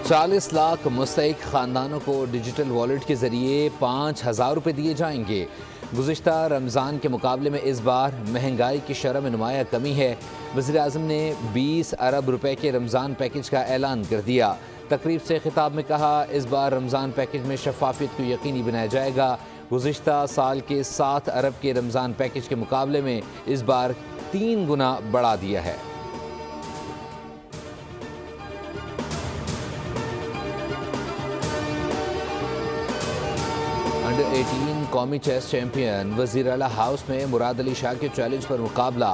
40 लाख मुस्तहिक खानदानों को digital wallet के जरिए 5,000 रुपये दिए जाएंगे। गुज़िश्ता रमज़ान के मुकाबले में इस बार महंगाई की शरह में नुमाया कमी है। वज़ीर-ए-आज़म ने 20 अरब रुपए के रमज़ान पैकेज का ऐलान कर दिया। तकरीब से खिताब में कहा, इस बार रमज़ान पैकेज में शफाफियत को यकीनी बनाया जाएगा। गुज़िश्ता साल के 7 अरब के रमज़ान पैकेज के मुकाबले में इस बार 3 गुना बढ़ा दिया है। अंडर 18 कौमी चेस चैंपियन वज़ीर आला हाउस में मुराद अली शाह के चैलेंज पर मुकाबला।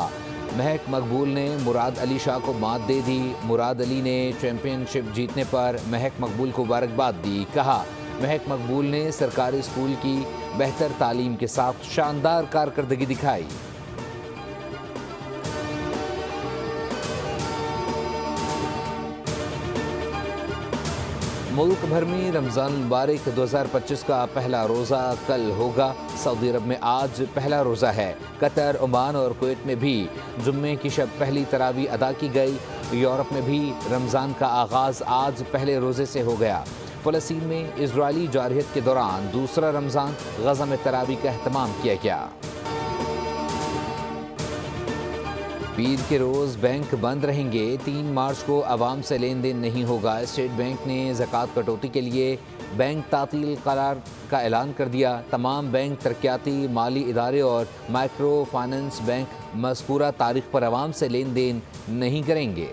महक मकबूल ने मुराद अली शाह को मात दे दी। मुराद अली ने चैंपियनशिप जीतने पर महक मकबूल को मुबारकबाद दी। कहा, महक मकबूल ने सरकारी स्कूल की बेहतर तालीम के साथ शानदार कारकर्दगी दिखाई। मुल्क भर में रमज़ान मुबारक 2025 का पहला रोज़ा कल होगा। सऊदी अरब में आज पहला रोज़ा है। कतर, ओमान और कुवैत में भी जुम्मे की शब पहली तरावी अदा की गई। यूरोप में भी रमज़ान का आगाज़ आज पहले रोज़े से हो गया। फ़लस्तीन में इजरायली जारहियत के दौरान दूसरा रमज़ान गज़ा में तरावी का एहतमाम किया गया। पीर के रोज़ बैंक बंद रहेंगे। 3 मार्च को आवाम से लेन देन नहीं होगा। स्टेट बैंक ने ज़कात कटौती के लिए बैंक तातील करार का ऐलान कर दिया। तमाम बैंक, तरक्याती माली इदारे और माइक्रो फाइनेंस बैंक मज़कूरा तारीख पर आवाम से लेन देन नहीं करेंगे।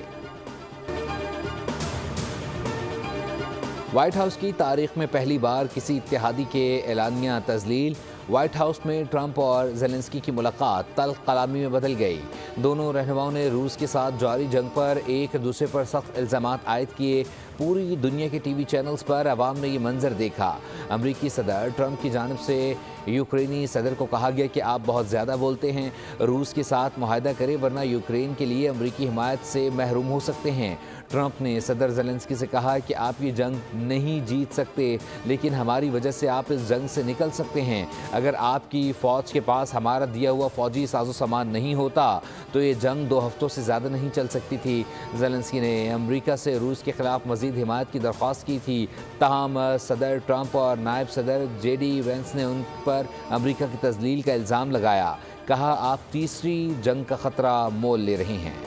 व्हाइट हाउस की तारीख में पहली बार किसी इत्तेहादी के एलानिया तज़लील। व्हाइट हाउस में ट्रंप और ज़ेलेंस्की की मुलाकात तल्ख़ कलामी में बदल गई। दोनों रहनुमाओं ने रूस के साथ जारी जंग पर एक दूसरे पर सख्त इल्ज़ामात आयद किए। पूरी दुनिया के टीवी चैनल्स पर अवाम ने ये मंजर देखा। अमरीकी सदर ट्रंप की जानिब से यूक्रेनी सदर को कहा गया कि आप बहुत ज़्यादा बोलते हैं, रूस के साथ मुआहदा करें वरना यूक्रेन के लिए अमरीकी हिमायत से महरूम हो सकते हैं। ट्रंप ने सदर ज़ेलेंस्की से कहा कि आप ये जंग नहीं जीत सकते, लेकिन हमारी वजह से आप इस जंग से निकल सकते हैं। अगर आपकी फ़ौज के पास हमारा दिया हुआ फ़ौजी साजो सामान नहीं होता तो ये जंग 2 हफ्तों से ज़्यादा नहीं चल सकती थी। ज़ेलेंस्की ने अमरीका से रूस के ख़िलाफ़ मज़ीद हिमायत की दरख्वास्त की थी। ताहम सदर ट्रंप और नायब सदर JD वेंस ने उन पर अमरीका की तज़लील का इल्ज़ाम लगाया। कहा, आप तीसरी जंग का ख़तरा मोल ले रहे हैं।